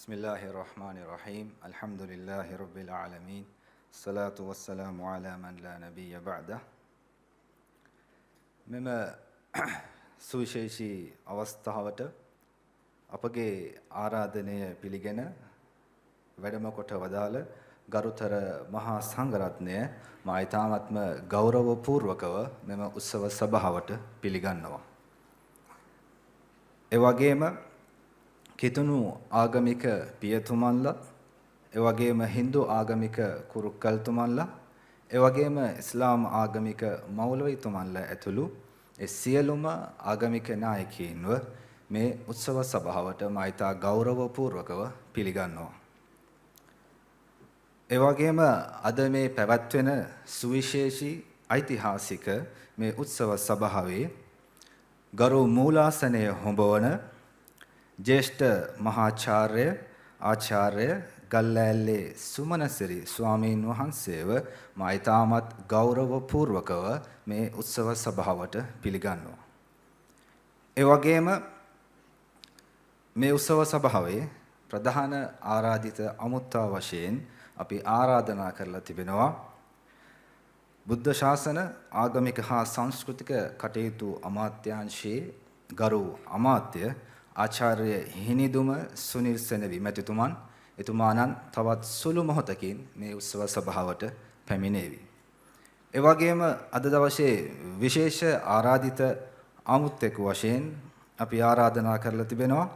Bismillahirrahmanirrahim. Alhamdulillahi rabbil alamin. Salatu wassalamu ala man la nabiyya ba'dah. මෙම සුවිශේෂී අවස්ථාවට අපගේ ආරාධනය පිළිගෙන වැඩම කොට වදාළ ගරුතර මහා සංඝරත්නය මා ඊ타ත්ම ගෞරවපූර්වකව මෙම උත්සව සභාවට පිළිගන්නවා. ඒ වගේම කිතුණු ආගමික පියතුමන්ලා, ඒ වගේම Hindu ආගමික කුරුක්කල්තුමන්ලා, ඒ වගේම ඉස්ලාම් ආගමික මෞලවිතුමන්ලා ඇතුළු ඒ සියලුම ආගමික නායකයින්ව මේ උත්සව සභාවට මයිතා ගෞරවපූර්වකව පිළිගන්නවා. ඒ වගේම අද මේ පැවැත්වෙන සුවිශේෂී ඓතිහාසික මේ උත්සව සභාවේ ගරු මූලාසනය හොඹවන ජේෂ්ඨ මහාචාර්ය ආචාර්ය ගල්ලෑල්ලේ සුමනසිරි ස්වාමීන් වහන්සේව මා ඊටමත් ගෞරවපූර්වකව මේ උත්සව සභාවට පිළිගන්නවා. ඒ වගේම මේ උත්සව සභාවේ ප්‍රධාන ආරාධිත අමුත්තා වශයෙන් අපි ආරාධනා කරලා තිබෙනවා බුද්ධ ශාසන ආගමික හා සංස්කෘතික කටයුතු අමාත්‍යාංශයේ ගරු අමාත්‍ය ආචාර්ය හිනිදුම සුනිල් සෙනවි මැතිතුමන් එතුමාණන් තවත් සුළු මොහොතකින් මේ උත්සව සභාවට පැමිණේවි. ඒ වගේම අද දවසේ විශේෂ ආරාධිත ආමුත්තෙකු වශයෙන් අපි ආරාධනා කරලා තිබෙනවා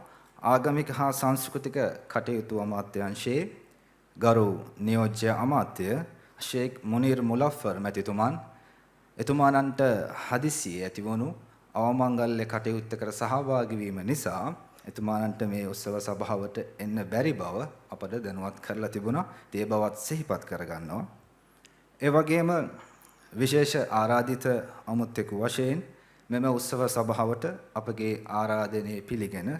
ආගමික හා සංස්කෘතික කටයුතු අමාත්‍යාංශයේ ගරු නියෝජ්‍ය අමාත්‍ය ෂේක් මුනීර් මුලෆර් මැතිතුමන් එතුමාණන්ට හදිසියේ ඇතිවුණු අවමංගල්‍ය කටයුත්තකට සහභාගී වීම නිසා එතුමාණන්ට මේ උත්සව සභාවට එන්න බැරි බව අපට දැනුවත් කරලා තිබුණා. ඒ බවත් සිහිපත් කරගන්නවා. ඒ වගේම විශේෂ ආරාධිත අමුත්තෙකු වශයෙන් මෙම උත්සව සභාවට අපගේ ආරාධනය පිළිගෙන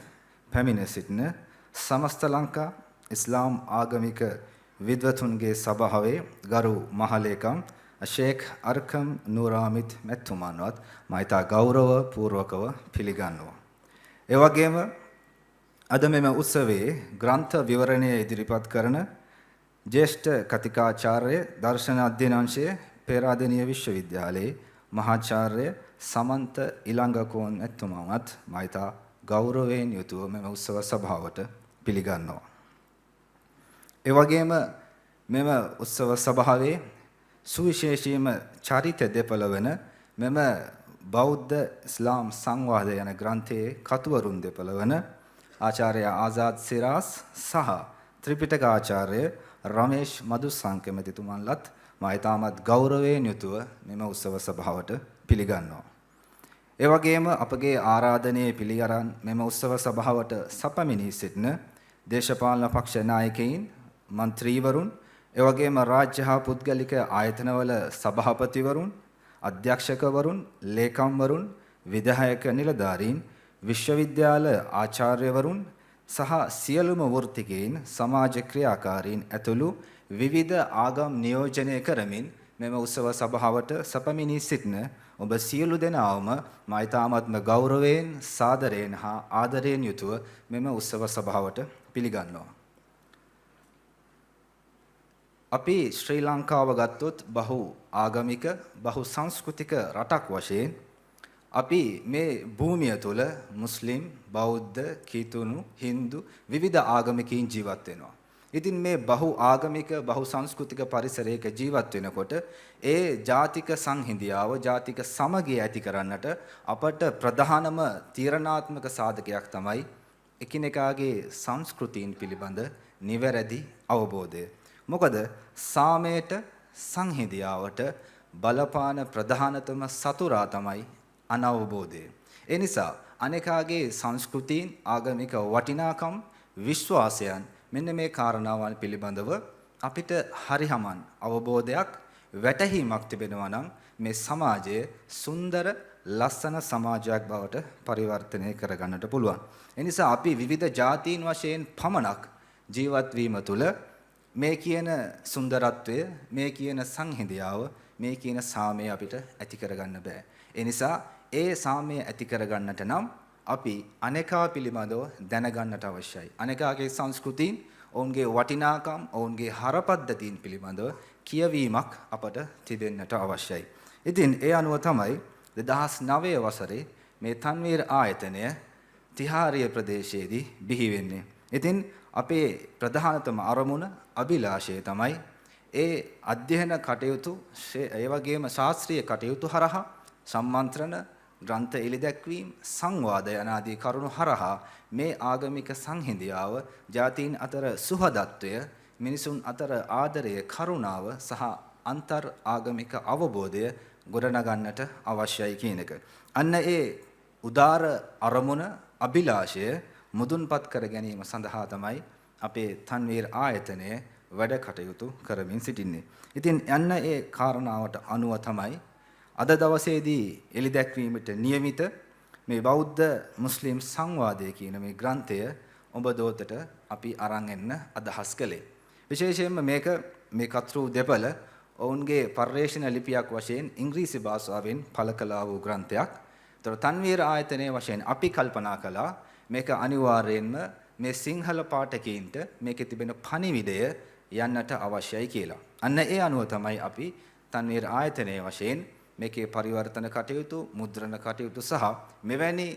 පැමිණ සිටින සමස්ත ලංකා ඉස්ලාම් ආගමික විද්වතුන්ගේ සභාවේ ගරු මහලේකම් ෂේක් අර්කම් නූරාමිත් මැතිතුමන්වත් මයිතා ගෞරව පූර්වකව පිළිගන්නවා. ඒ වගේම අද මෙම උත්සවයේ ග්‍රන්ථ විවරණය ඉදිරිපත් කරන ජ්‍යෙෂ්ඨ කතිකාචාර්ය දර්ශන අධ්‍යයන අංශයේ පේරාදෙණිය විශ්වවිද්‍යාලයේ මහාචාර්ය සමන්ත ඉලංගකෝන් මැතිතුමාවත් මයිතා ගෞරවයෙන් යුතුව මෙම උත්සව සභාවට පිළිගන්නවා. ඒ වගේම මෙම උත්සව සභාවේ සුවිශේෂීම චරිත දෙපළ වන මෙම බෞද්ධ ඉස්ලාම් සංවාද යන ග්‍රන්ථයේ කතුවරුන් දෙපළ වන ආචාර්ය ආසාද් සිරාස් සහ ත්‍රිපිටක ආචාර්ය රමේෂ් මදුසංක මැතිතුමන්ලත් මා ඊටමත් ගෞරවයෙන් යුතුව මෙම උත්සව සභාවට පිළිගන්නවා. ඒ වගේම අපගේ ආරාධනයේ පිළිඅරන් මෙම උත්සව සභාවට සපමිනී සිටින දේශපාලන පක්ෂ නායකයින්, මන්ත්‍රීවරුන්, ඒ වගේම රාජ්‍ය හා පුද්ගලික ආයතනවල සභාපතිවරුන්, අධ්‍යක්ෂකවරුන්, ලේකම්වරුන්, විධායක නිලධාරීන්, විශ්වවිද්‍යාල ආචාර්යවරුන් සහ සියලුම වෘත්තිකයින්, සමාජ ක්‍රියාකාරීන් ඇතුළු විවිධ ආගම් නියෝජනය කරමින් මෙම උත්සව සභාවට සපමිනී සිටින ඔබ සියලු දෙනාම මා ඊටාත්ම ගෞරවයෙන්, සාදරයෙන් හා ආදරයෙන් යුතුව මෙම උත්සව සභාවට පිළිගන්නවා. අපි ශ්‍රී ලංකාව ගත්තොත් බහු ආගමික, බහු සංස්කෘතික රටක් වශයෙන් අපි මේ භූමිය තුල මුස්ලිම්, බෞද්ධ, කිතුණු, Hindu විවිධ ආගමිකයින් ජීවත් වෙනවා. ඉතින් මේ බහු ආගමික, බහු සංස්කෘතික පරිසරයක ජීවත් වෙනකොට ඒ ජාතික සංහිඳියාව, ජාතික සමගිය ඇති කරන්නට අපට ප්‍රධානම තීරණාත්මක සාධකයක් තමයි එකිනෙකාගේ සංස්කෘතීන් පිළිබඳ නිවැරදි අවබෝධය. මොකද සාමයට, සංහිඳියාවට බලපාන ප්‍රධානතම සතුරා තමයි අනවබෝධය. ඒ නිසා අනේකාගේ සංස්කෘතීන්, ආගමික වටිනාකම්, විශ්වාසයන් මෙන්න මේ කාරණාවන් පිළිබඳව අපිට හරිහමන් අවබෝධයක්, වැටහීමක් තිබෙනවා නම් මේ සමාජය සුන්දර, ලස්සන සමාජයක් බවට පරිවර්තනය කරගන්නට පුළුවන්. ඒ නිසා අපි විවිධ ජාතීන් වශයෙන් පමණක් ජීවත් වීම තුළ මේ කියන සුන්දරත්වය, මේ කියන සංහිඳියාව, මේ කියන සාමය අපිට ඇති කරගන්න බෑ. ඒ නිසා ඒ සාමය ඇති කරගන්නට නම් අපි අනේකා පිළිබඳව දැනගන්නට අවශ්‍යයි. අනේකාගේ සංස්කෘතීන්, ඔවුන්ගේ වටිනාකම්, ඔවුන්ගේ හරපද්ධතීන් පිළිබඳව කියවීමක් අපට තිබෙන්නට අවශ්‍යයි. ඉතින් ඒ අනුව තමයි 2009 වසරේ මේ තන්වීර් ආයතනය තිහාරිය ප්‍රදේශයේදී බිහි වෙන්නේ. ඉතින් අපේ ප්‍රධානතම අරමුණ අභිලාෂය තමයි ඒ අධ්‍යයන කටයුතු ඒ වගේම ශාස්ත්‍රීය කටයුතු හරහා සම්මන්ත්‍රණ ග්‍රන්ථ එළිදැක්වීම සංවාද යනාදී කරුණු හරහා මේ ආගමික සංහිඳියාව ජාතීන් අතර සුහදත්වය මිනිසුන් අතර ආදරය කරුණාව සහ අන්තර් ආගමික අවබෝධය ගොඩනගන්නට අවශ්‍යයි කියන එක. අන්න ඒ උදාර අරමුණ අභිලාෂය මුදුන්පත් කර ගැනීම සඳහා තමයි අපේ තන්වීර් ආයතනය වැඩ කටයුතු කරමින් සිටින්නේ. ඉතින් යන්න ඒ කාරණාවට අනුව තමයි අද දවසේදී එළිදැක්වීමට නියමිත මේ බෞද්ධ මුස්ලිම් සංවාදය කියන මේ ග්‍රන්ථය ඔබ දෝතට අපි අරන් එන්න අදහස් කළේ. විශේෂයෙන්ම මේක මේ කතෘ දෙපළ ඔවුන්ගේ පර්යේෂණ ලිපියක් වශයෙන් ඉංග්‍රීසි භාෂාවෙන් පළ කළා වූ ග්‍රන්ථයක්. ඒතර තන්වීර් ආයතනයේ වශයෙන් අපි කල්පනා කළා මේක අනිවාර්යයෙන්ම මේ සිංහල පාඨකීන්ට මේකේ තිබෙන පණිවිඩය යන්නට අවශ්‍යයි කියලා. අන්න ඒ අනුව තමයි අපි තන්වීර් ආයතනයේ වශයෙන් මේකේ පරිවර්තන කටයුතු, මුද්‍රණ කටයුතු සහ මෙවැනි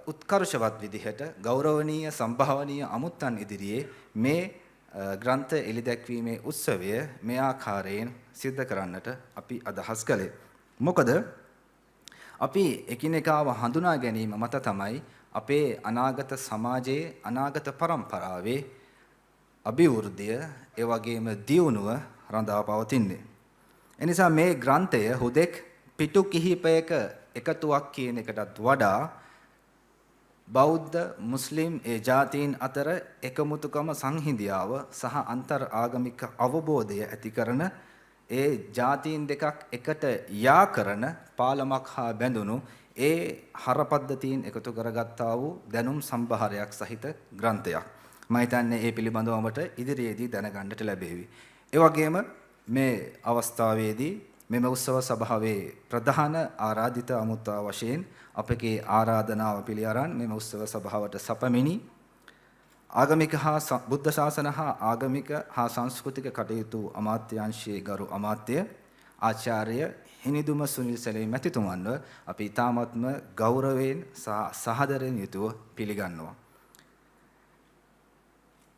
උත්කර්ෂවත් විදිහට ගෞරවනීය සම්භාවනීය අමුත්තන් ඉදිරියේ මේ ග්‍රන්ථ එළිදැක්වීමේ උත්සවය මේ ආකාරයෙන් සිද්ධ කරන්නට අපි අදහස් කළේ. මොකද අපි එකිනෙකාව හඳුනා ගැනීම මත තමයි අපේ අනාගත සමාජයේ අනාගත පරම්පරාවේ අභිවෘද්ධිය ඒ වගේම දියුණුව රඳා පවතින්නේ. එනිසා මේ ග්‍රන්ථය හුදෙක් පිටු කිහිපයක එකතුවක් කියන එකටත් වඩා බෞද්ධ මුස්ලිම් ඒ ජාතීන් අතර එකමුතුකම සංහිඳියාව සහ අන්තර් ආගමික අවබෝධය ඇති කරන ඒ ජාතීන් දෙකක් එකට යා කරන පාලමක් හා බැඳුණු ඒ හරපද්ධතීන් එකතු කරගත්තා වූ දැනුම් සම්භාරයක් සහිත ග්‍රන්ථයක්. මම හිතන්නේ ඒ පිළිබඳව ඔබට ඉදිරියේදී දැනගන්නට ලැබේවි. ඒ වගේම මේ අවස්ථාවේදී මෙම උත්සව සභාවේ ප්‍රධාන ආරාධිත අමුත්තා වශයෙන් අපගේ ආරාධනාව පිළි අරන් මෙම උත්සව සභාවට සපමිනි ආගමික හා බුද්ධ ශාසන හා ආගමික හා සංස්කෘතික කටයුතු අමාත්‍යාංශයේ ගරු අමාත්‍ය ආචාර්ය හිනිදුම සුනිල් සැලේ මැතිතුමන්ව අපි ඊ타මත්ම ගෞරවයෙන් සහදරයෙන් යුතුව පිළිගන්නවා.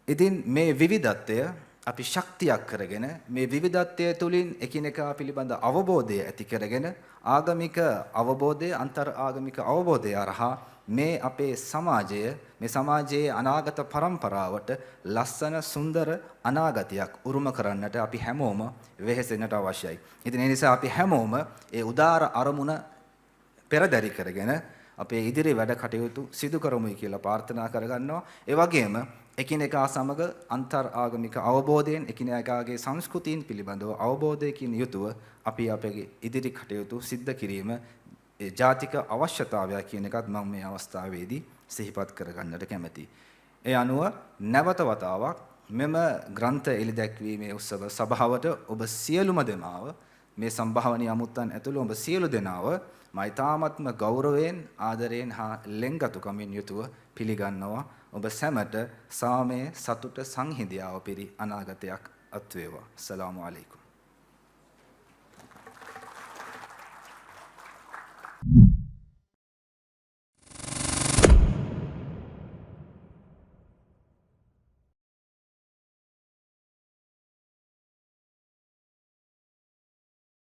ඉතින් මේ විවිධත්වය අපි ශක්තියක් කරගෙන මේ විවිධත්වය තුළින් එකිනෙකා පිළිබඳ අවබෝධය ඇති කරගෙන ආගමික අවබෝධය අන්තර් ආගමික අවබෝධය අරහා මේ අපේ සමාජය මේ සමාජයේ අනාගත පරම්පරාවට ලස්සන සුන්දර අනාගතයක් උරුම කරන්නට අපි හැමෝම වෙහෙසෙන්නට අවශ්‍යයි. ඉතින් ඒ නිසා අපි හැමෝම ඒ උදාර අරමුණ පෙරදරි කරගෙන අපේ ඉදිරි වැඩ කටයුතු සිදු කරමුයි කියලා ප්‍රාර්ථනා කරගන්නවා. ඒ වගේම එකිනෙකා සමග අන්තර් ආගමික අවබෝධයෙන් එකිනෙකාගේ සංස්කෘතීන් පිළිබඳව අවබෝධයකින් යුතුව අපි අපගේ ඉදිරි කටයුතු සිද්ධ කිරීම ඒ ජාතික අවශ්‍යතාවය කියන එකත් මම මේ අවස්ථාවේදී සිහිපත් කරගන්නට කැමැතියි. ඒ අනුව නැවත වතාවක් මෙම ග්‍රන්ථ එළිදැක්වීමේ උත්සව සභාවට ඔබ සියලුම දෙනාව මේ සම්භාවනීය අමුත්තන් ඇතුළු ඔබ සියලු දෙනාව මා ඊ타මත්ම ගෞරවයෙන් ආදරයෙන් හා ලෙන්ගතුකමින් යුතුව පිළිගන්නවා. ඔබ සැමට සාමය සතුට සංහිඳියාව පිරි අනාගතයක් අත් වේවා. සලාමු අලයිකුම්.